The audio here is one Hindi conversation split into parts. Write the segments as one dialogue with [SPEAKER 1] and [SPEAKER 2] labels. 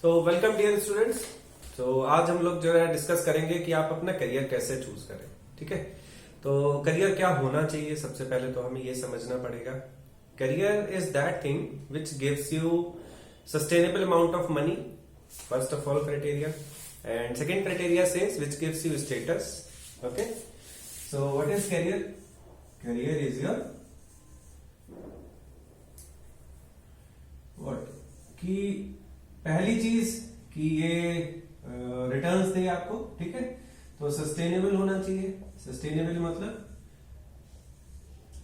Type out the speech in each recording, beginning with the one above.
[SPEAKER 1] So welcome dear students. तो आज हम लोग जो है डिस्कस करेंगे कि आप अपना करियर कैसे चूज करें। ठीक है, तो करियर क्या होना चाहिए, सबसे पहले तो हमें ये समझना पड़ेगा। Career is that thing which gives you sustainable amount of money, first of all criteria, and second criteria says which gives you status. Okay, so what is career? Career is your what कि पहली चीज कि ये रिटर्न्स दे आपको। ठीक है, तो सस्टेनेबल होना चाहिए। सस्टेनेबल मतलब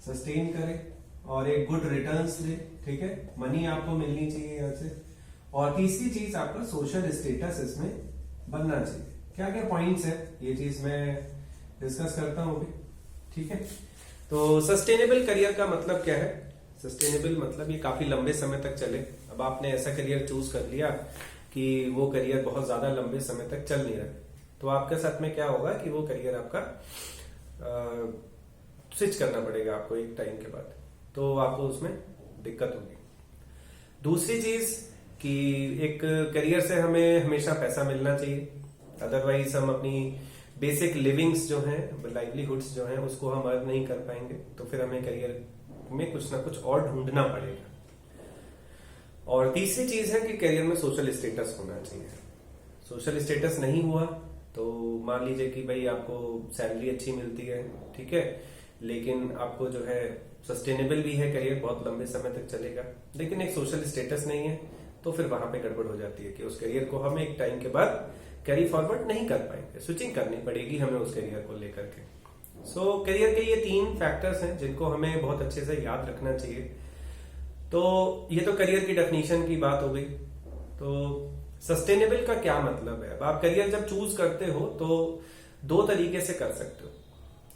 [SPEAKER 1] सस्टेन करे और एक गुड रिटर्न्स दे। ठीक है, मनी आपको मिलनी चाहिए यहां से। और तीसरी चीज आपका सोशल स्टेटस इसमें बनना चाहिए। क्या क्या पॉइंट्स है ये चीज मैं डिस्कस करता हूं अभी। ठीक है, तो सस्टेनेबल करियर का मतलब क्या है? सस्टेनेबल मतलब ये काफी लंबे समय तक चले। अब आपने ऐसा करियर चूज कर लिया कि वो करियर बहुत ज्यादा लंबे समय तक चल नहीं रहा, तो आपके साथ में क्या होगा कि वो करियर आपका स्विच करना पड़ेगा आपको एक टाइम के बाद, तो आपको उसमें दिक्कत होगी। दूसरी चीज कि एक करियर से हमें हमेशा पैसा मिलना चाहिए, अदरवाइज हम अपनी बेसिक लिविंग्स जो हैं, लाइवलीहुड्स जो हैं, उसको हम अर्न नहीं कर पाएंगे। तो फिर हमें करियर में कुछ ना कुछ और ढूंढना पड़ेगा। और तीसरी चीज है कि करियर में सोशल स्टेटस होना चाहिए। सोशल स्टेटस नहीं हुआ तो मान लीजिए कि भाई आपको सैलरी अच्छी मिलती है, ठीक है, लेकिन आपको जो है सस्टेनेबल भी है करियर, बहुत लंबे समय तक चलेगा, लेकिन एक सोशल स्टेटस नहीं है, तो फिर वहां पे गड़बड़ हो जाती है कि उस करियर को हम एक टाइम के बाद कैरी फॉरवर्ड नहीं कर पाएंगे, स्विचिंग करनी पड़ेगी हमें उस करियर को लेकर के। सो करियर के ये 3 फैक्टर्स हैं जिनको हमें बहुत अच्छे से याद रखना चाहिए। तो ये तो करियर की डेफिनेशन की बात हो गई। तो सस्टेनेबल का क्या मतलब है? अब आप करियर जब चूज करते हो तो 2 तरीके से कर सकते हो।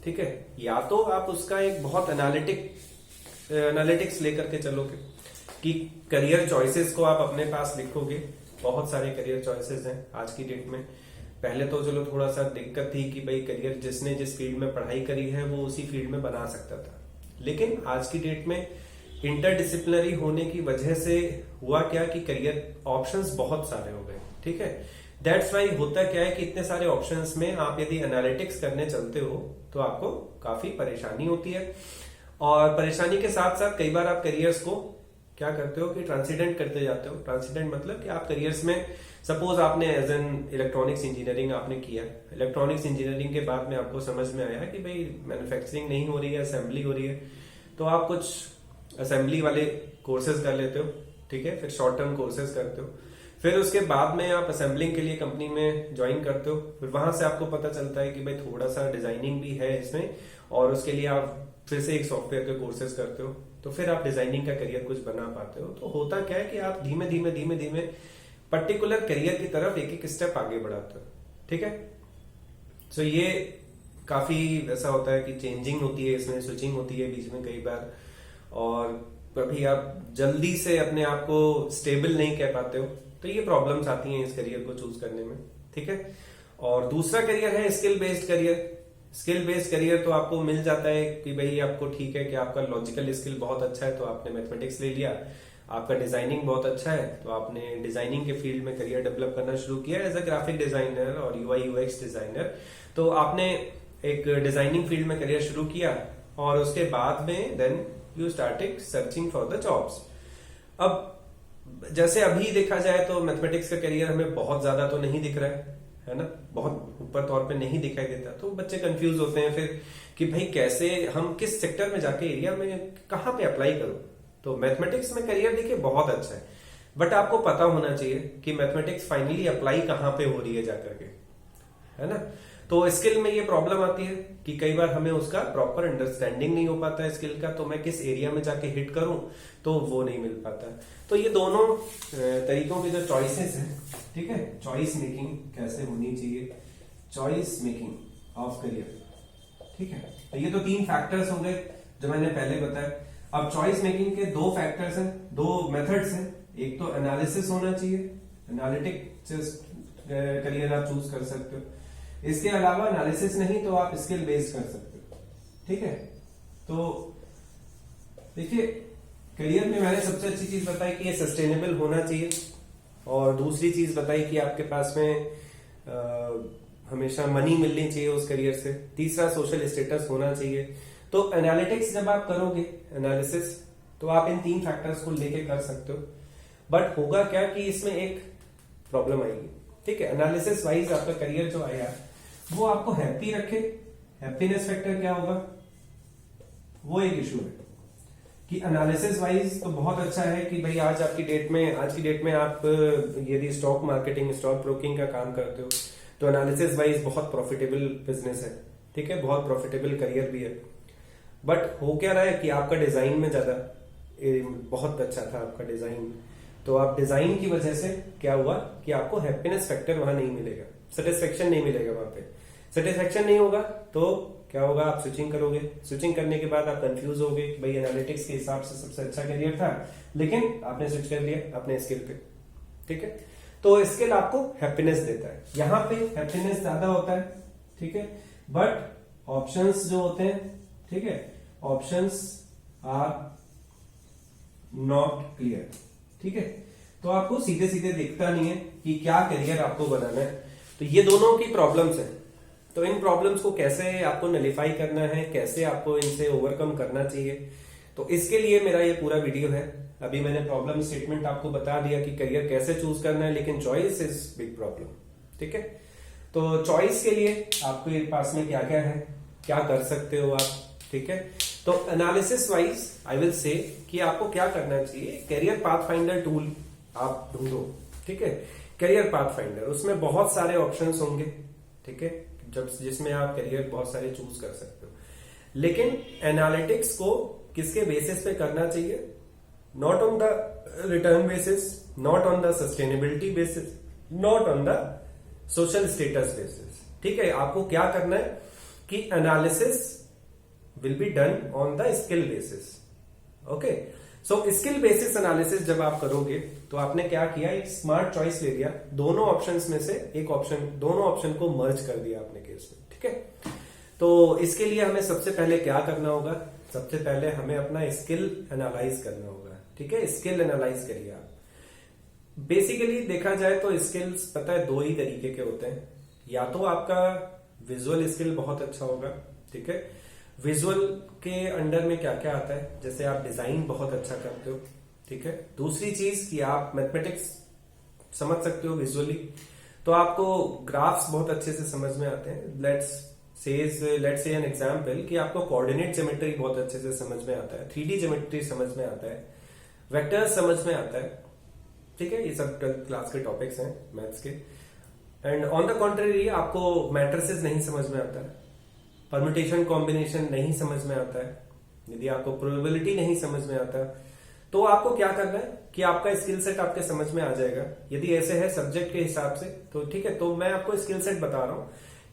[SPEAKER 1] ठीक है, या तो आप उसका एक बहुत एनालिटिक्स लेकर के चलोगे कि करियर चॉइसेस को आप अपने पास लिखोगे। बहुत सारे करियर चॉइसेस हैं आज की डेट में। पहले तो चलो थोड़ा सा दिक्कत थी कि भाई करियर जिसने जिस फील्ड में पढ़ाई करी है वो उसी फील्ड में बना सकता था, लेकिन आज की डेट में इंटरडिसिप्लिनरी होने की वजह से हुआ क्या कि करियर ऑप्शंस बहुत सारे हो गए। ठीक है, दैट्स वाई होता क्या है कि इतने सारे ऑप्शंस में आप यदि एनालिटिक्स करने चलते हो तो आपको काफी परेशानी होती है। और परेशानी के साथ साथ कई बार आप करियर्स को क्या करते हो कि ट्रांसीडेंट करते जाते हो। ट्रांसीडेंट मतलब कि आप करियर्स में सपोज आपने एज एन इलेक्ट्रॉनिक्स इंजीनियरिंग आपने किया, इलेक्ट्रॉनिक्स इंजीनियरिंग के बाद में आपको समझ में आया कि भाई मैन्युफैक्चरिंग नहीं हो रही है, असेंबली हो रही है, तो आप कुछ असेंबली वाले कोर्सेज कर लेते हो। ठीक है, फिर शॉर्ट टर्म कोर्सेज करते हो, फिर उसके बाद में आप असेंबलिंग के लिए कंपनी में ज्वाइन करते हो। फिर वहां से आपको पता चलता है कि भाई थोड़ा सा डिजाइनिंग भी है इसमें, और उसके लिए आप फिर से एक सॉफ्टवेयर के कोर्सेज करते हो, तो फिर आप डिजाइनिंग का करियर कुछ बना पाते हो। तो होता क्या है कि आप धीमे धीमे पर्टिकुलर करियर की तरफ एक एक स्टेप आगे बढ़ाते हो। ठीक है, सो ये काफी ऐसा होता है कि चेंजिंग होती है, इसमें स्विचिंग होती है बीच में कई बार, और कभी आप जल्दी से अपने आप को स्टेबल नहीं कह पाते हो, तो ये प्रॉब्लम्स आती हैं इस करियर को चूज करने में। ठीक है, और दूसरा करियर है skill based career. Skill based career तो आपको मिल जाता है कि भाई आपको ठीक है कि आपका लॉजिकल स्किल बहुत अच्छा है तो आपने मैथमेटिक्स ले लिया, आपका डिजाइनिंग बहुत अच्छा है तो आपने डिजाइनिंग के फील्ड में करियर डेवलप करना शुरू किया एज अ ग्राफिक डिजाइनर और यूआई यूएक्स डिजाइनर। तो आपने एक डिजाइनिंग फील्ड में करियर शुरू किया और उसके बाद में then you started searching for the jobs. अब जैसे अभी देखा जाए तो मैथमेटिक्स का करियर हमें बहुत ज्यादा तो नहीं दिख रहा है ना, बहुत ऊपर तौर पे नहीं दिखाई देता, तो बच्चे कंफ्यूज होते हैं फिर कि भाई कैसे हम किस सेक्टर में जाके एरिया में कहां पे अप्लाई करूं। तो मैथमेटिक्स में करियर देखिए बहुत अच्छा है, बट आपको पता होना चाहिए कि मैथमेटिक्स फाइनली अप्लाई कहां पे हो रही है जाकर के, है ना। तो स्किल में ये प्रॉब्लम आती है कि कई बार हमें उसका प्रॉपर अंडरस्टैंडिंग नहीं हो पाता है स्किल का, तो मैं किस एरिया में जाके हिट करूं तो वो नहीं मिल पाता। तो ये दोनों तरीकों की जो चॉइसेस हैं, ठीक है, चॉइस मेकिंग कैसे होनी चाहिए, चॉइस मेकिंग ऑफ करियर। ठीक है, तो ये तो 3 फैक्टर्स हो गए जो मैंने पहले बताया। अब चॉइस मेकिंग के 2 फैक्टर्स हैं, 2 मेथड्स हैं। एक तो एनालिसिस होना चाहिए, एनालिटिक करियर आप चूज कर सकते हो। इसके अलावा एनालिसिस नहीं तो आप स्किल बेस्ड कर सकते हो। ठीक है, तो देखिए करियर में मैंने सबसे अच्छी चीज बताई कि ये सस्टेनेबल होना चाहिए और दूसरी चीज बताई कि आपके पास में हमेशा मनी मिलनी चाहिए उस करियर से। तीसरा सोशल स्टेटस होना चाहिए। तो एनालिटिक्स जब आप करोगे, एनालिसिस, तो आप इन 3 फैक्टर्स को लेके कर सकते हो। बट होगा क्या कि इसमें एक प्रॉब्लम आएगी, ठीक है। एनालिसिस वाइज आपका करियर जो आया वो आपको हैप्पी रखे। हैप्पीनेस फैक्टर क्या होगा, वो एक इशू है कि एनालिसिस वाइज तो बहुत अच्छा है कि भाई आज की डेट में आप यदि स्टॉक मार्केटिंग, स्टॉक ब्रोकिंग का काम करते हो तो एनालिसिस वाइज बहुत प्रॉफिटेबल बिजनेस है, ठीक है, बहुत प्रॉफिटेबल करियर भी है। बट हो क्या रहा है कि आपका डिजाइन में ज्यादा बहुत अच्छा था आपका डिजाइन, तो आप डिजाइन की वजह से क्या हुआ कि आपको हैप्पीनेस फैक्टर वहां नहीं मिलेगा, सेटिस्फेक्शन नहीं मिलेगा। वहां पे सेटिस्फेक्शन नहीं होगा तो क्या होगा, आप स्विचिंग करोगे। स्विचिंग करने के बाद आप कंफ्यूज होगे कि भाई एनालिटिक्स के हिसाब से सबसे अच्छा करियर था, लेकिन आपने स्विच कर लिया अपने स्किल पे, ठीक है। तो स्किल आपको हैप्पीनेस देता है, यहां पे हैप्पीनेस ज्यादा होता है, ठीक है। बट ऑप्शंस जो होते हैं, ठीक है, ऑप्शंस आर नॉट क्लियर, ठीक है। तो आपको सीधे सीधे दिखता नहीं है कि क्या करियर आपको बनाना है। तो ये दोनों की प्रॉब्लम्स हैं। तो इन प्रॉब्लम्स को कैसे आपको नलिफाई करना है, कैसे आपको इनसे ओवरकम करना चाहिए, तो इसके लिए मेरा ये पूरा वीडियो है। अभी मैंने प्रॉब्लम स्टेटमेंट आपको बता दिया कि करियर कैसे चूज करना है, लेकिन चॉइस इज बिग प्रॉब्लम, ठीक है। तो चॉइस के लिए आपके पास में क्या क्या है, क्या कर सकते हो आप, ठीक है। तो analysis wise I will say कि आपको क्या करना चाहिए, करियर पाथ फाइंडर टूल आप ढूंढो, ठीक है। करियर पाथ फाइंडर, उसमें बहुत सारे ऑप्शंस होंगे, ठीक है, जिसमें आप करियर बहुत सारे चूज कर सकते हो। लेकिन एनालिटिक्स को किसके बेसिस पे करना चाहिए, not on the return basis, not on the sustainability basis, not on the social status basis, ठीक है। आपको क्या करना है कि analysis will be done on the skill basis, okay. So skill basis analysis जब आप करोगे तो आपने क्या किया, एक स्मार्ट चॉइस ले लिया, दोनों ऑप्शंस में से एक ऑप्शन, दोनों ऑप्शन को मर्ज कर दिया आपने केस में, ठीक है। तो इसके लिए हमें सबसे पहले क्या करना होगा, सबसे पहले हमें अपना स्किल एनालाइज करना होगा, ठीक है। स्किल एनालाइज करिए आप। बेसिकली देखा जाए तो स्किल्स पता है 2 ही तरीके के होते हैं, या तो आपका विजुअल स्किल बहुत अच्छा होगा, ठीक है। विजुअल के अंडर में क्या क्या आता है, जैसे आप डिजाइन बहुत अच्छा करते हो, ठीक है। दूसरी चीज कि आप मैथमेटिक्स समझ सकते हो विजुअली, तो आपको ग्राफ्स बहुत अच्छे से समझ में आते हैं। लेट्स से एन एग्जांपल कि आपको कोऑर्डिनेट ज्योमेट्री बहुत अच्छे से समझ में आता है, 3D ज्योमेट्री समझ में आता है, वेक्टर्स समझ में आता है, ठीक है। ये सब 12th क्लास के टॉपिक्स हैं मैथ्स के। एंड ऑन द कॉन्ट्रेरी आपको मैट्रिसेस नहीं समझ में आता है, परम्यूटेशन कॉम्बिनेशन नहीं समझ में आता है, यदि आपको प्रोबेबिलिटी नहीं समझ में आता, तो आपको क्या करना है कि आपका स्किल सेट आपके समझ में आ जाएगा। यदि ऐसे है सब्जेक्ट के हिसाब से तो ठीक है, तो मैं आपको स्किल सेट बता रहा हूं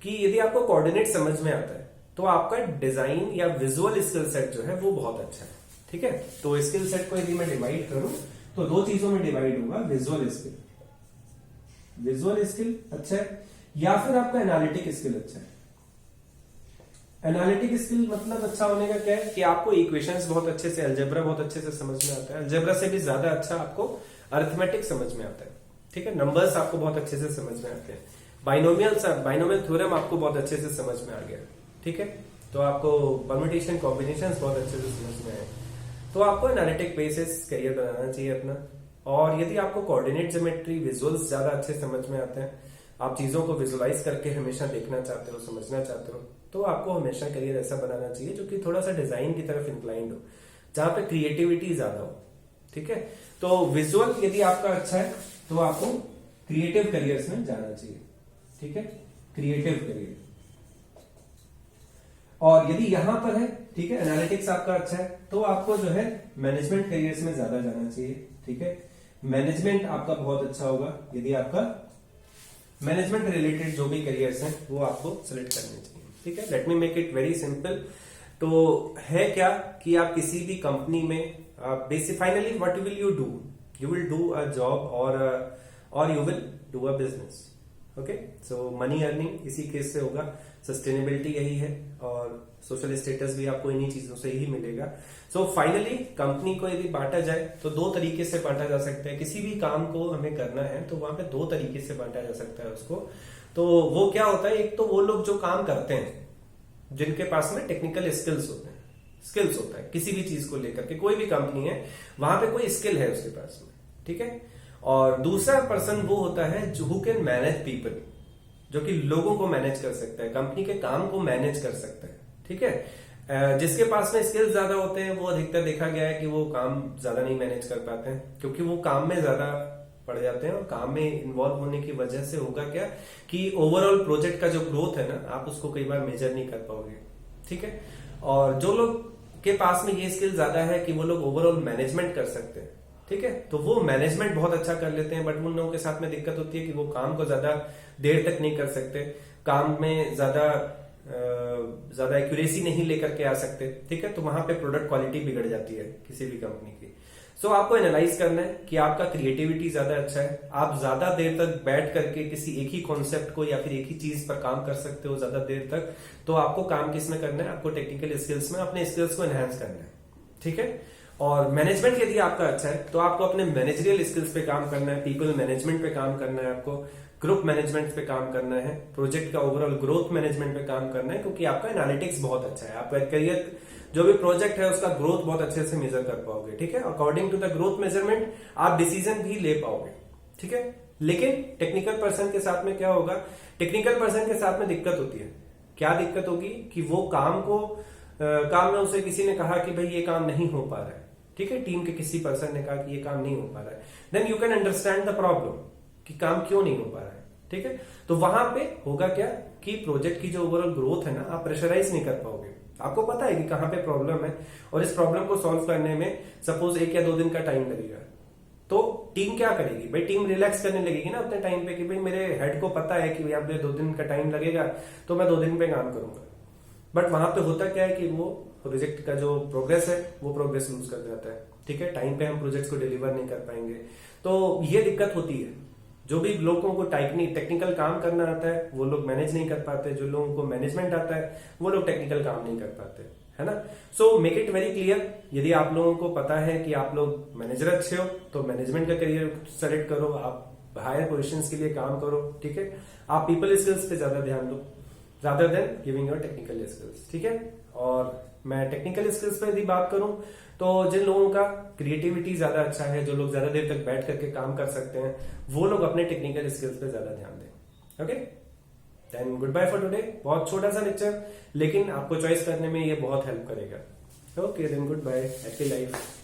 [SPEAKER 1] कि यदि आपको कोऑर्डिनेट समझ में आता है तो आपका डिजाइन या विजुअल स्किल सेट जो है वो बहुत अच्छा है, ठीक है। तो स्किल सेट को यदि मैं डिवाइड करूं तो 2 चीजों में डिवाइड होगा, विजुअल स्किल अच्छा है या फिर आपका एनालिटिक स्किल अच्छा है। एनालिटिक स्किल मतलब अच्छा होने का क्या है कि आपको इक्वेशंस बहुत अच्छे से, अलजेब्रा बहुत अच्छे से समझ में आता है, अलजेब्रा से भी ज्यादा अच्छा आपको अरिथमेटिक समझ में आता है, ठीक है। नंबर्स आपको बहुत अच्छे से समझ में आते हैं, बाइनोमियल थ्योरम आपको बहुत अच्छे से समझ में आ गया, ठीक है। तो आपको परम्यूटेशन कॉम्बिनेशंस बहुत अच्छे से समझ में आए, तो आपको एनालिटिक बेसिस करियर बनाना चाहिए अपना। और यदि आपको कोऑर्डिनेट ज्योमेट्री, विजुअल्स ज्यादा अच्छे समझ में आते हैं, आप चीजों को विजुअलाइज करके हमेशा देखना चाहते हो, समझना चाहते हो, तो आपको हमेशा करियर ऐसा बनाना चाहिए जो कि थोड़ा सा डिजाइन की तरफ इंक्लाइंड हो, जहां पे क्रिएटिविटी ज्यादा हो, ठीक है। तो विजुअल यदि आपका अच्छा है तो आपको क्रिएटिव करियर्स में जाना चाहिए, ठीक है, क्रिएटिव करियर। और यदि यहां पर है, ठीक है, एनालिटिक्स आपका अच्छा है तो आपको जो है मैनेजमेंट करियर्स में ज्यादा जाना चाहिए, ठीक है। मैनेजमेंट आपका बहुत अच्छा होगा यदि आपका मैनेजमेंट रिलेटेड जो भी करियर्स हैं वो आपको सिलेक्ट करने चाहिए, ठीक है। Let me make it very simple. तो है क्या कि आप किसी भी कंपनी में finally what will you do, you will do a job और you will do a business, okay, so money earning इसी केस से होगा, सस्टेनेबिलिटी यही है, और सोशल स्टेटस भी आपको इन्हीं चीजों से ही मिलेगा। सो फाइनली कंपनी को यदि बांटा जाए तो दो तरीके से बांटा जा सकता है। किसी भी काम को हमें करना है तो वहां पे दो तरीके से बांटा जा सकता है उसको। तो वो क्या होता है, एक तो वो लोग जो काम करते हैं जिनके पास में टेक्निकल स्किल्स होता है किसी भी चीज को लेकर के, कोई भी कंपनी है वहां पे कोई स्किल है उसके पास में, ठीक है। और दूसरा पर्सन वो होता है जो हु कैन मैनेज पीपल, जो कि लोगों को मैनेज कर सकता है, कंपनी के काम को मैनेज कर सकता है, ठीक है। जिसके पास में स्किल्स ज्यादा होते हैं वो अधिकतर देखा गया है कि वो काम ज्यादा नहीं मैनेज कर पाते हैं, क्योंकि वो काम में ज्यादा पड़ जाते हैं, और काम में इन्वॉल्व होने की वजह से होगा क्या कि ओवरऑल प्रोजेक्ट का जो ग्रोथ है ना, आप उसको कई बार मेजर नहीं कर पाओगे, ठीक है। और जो लोग के पास में ये स्किल ज्यादा है कि वो लोग ओवरऑल मैनेजमेंट कर सकते हैं, ठीक है, तो वो मैनेजमेंट बहुत अच्छा कर लेते हैं, बट उन लोगों के साथ में दिक्कत होती है कि वो काम को ज्यादा देर तक नहीं कर सकते, काम में ज्यादा एक्यूरेसी नहीं लेकर के आ सकते, ठीक है। तो वहां पे प्रोडक्ट क्वालिटी बिगड़ जाती है किसी भी कंपनी की। सो आपको एनालाइज करना है कि आपका क्रिएटिविटी ज्यादा अच्छा है, आप ज्यादा देर तक बैठ करके किसी एक ही कॉन्सेप्ट को या फिर एक ही चीज पर काम कर सकते हो ज्यादा देर तक, तो आपको काम किस में करना है, आपको टेक्निकल स्किल्स में अपने स्किल्स को एनहांस करना है, ठीक है। और मैनेजमेंट यदि आपका अच्छा है तो आपको अपने मैनेजरियल स्किल्स पे काम करना है, पीपल मैनेजमेंट पे काम करना है, आपको ग्रुप मैनेजमेंट पे काम करना है, प्रोजेक्ट का ओवरऑल ग्रोथ मैनेजमेंट पे काम करना है, क्योंकि आपका एनालिटिक्स बहुत अच्छा है, आपका करियर जो भी प्रोजेक्ट है उसका ग्रोथ बहुत अच्छे से मेजर कर पाओगे, ठीक है। According to the growth measurement आप डिसीजन भी ले पाओगे, ठीक है। लेकिन टेक्निकल पर्सन के साथ में क्या होगा, टेक्निकल पर्सन के साथ में दिक्कत होती है, क्या दिक्कत होगी कि वो काम में उसे किसी ने कहा कि भाई ये काम नहीं हो पा रहा है, ठीक है, टीम के किसी पर्सन ने कहा कि ये काम नहीं हो पा रहा है, then you can understand the problem कि काम क्यों नहीं हो पा रहा है, ठीक है। तो वहां पे होगा क्या कि प्रोजेक्ट की जो ओवरऑल ग्रोथ है ना, आप प्रेशराइज नहीं कर पाओगे, आपको पता है कि कहां पे प्रॉब्लम है, और इस प्रॉब्लम को सॉल्व करने में सपोज 1 या 2 दिन का टाइम लगेगा, तो टीम क्या करेगी भाई, टीम रिलैक्स करने लगेगी ना अपने टाइम पे कि भाई मेरे हेड को पता है कि भाई अब 2 दिन का टाइम लगेगा तो मैं 2 दिन पे काम करूंगा। बट वहां पे होता क्या है कि वो प्रोजेक्ट का जो प्रोग्रेस है वो प्रोग्रेस लूज कर जाता है, ठीक है, टाइम पे हम प्रोजेक्ट्स को डिलीवर नहीं कर पाएंगे। तो ये दिक्कत होती है, जो भी लोगों को टेक्निकल काम करना आता है वो लोग मैनेज नहीं कर पाते, जो लोगों को मैनेजमेंट आता है वो लोग टेक्निकल काम नहीं कर पाते, है ना। So make it very clear, यदि आप लोगों को पता है कि आप लोग मैनेजर अच्छे हो तो मैनेजमेंट का करियर सेलेक्ट करो, आप हायर पोजीशंस के लिए काम करो, ठीक है। आप पीपल स्किल्स पे ज्यादा ध्यान दो rather than giving your technical skills, ठीक है। और मैं टेक्निकल स्किल्स पे यदि बात करूं तो जिन लोगों का क्रिएटिविटी ज्यादा अच्छा है, जो लोग ज्यादा देर तक बैठ करके काम कर सकते हैं, वो लोग अपने टेक्निकल स्किल्स पे ज्यादा ध्यान दें। Okay, then goodbye for today. बहुत छोटा सा लेक्चर, लेकिन आपको चॉइस करने में ये बहुत हेल्प करेगा। Okay, then goodbye, happy life.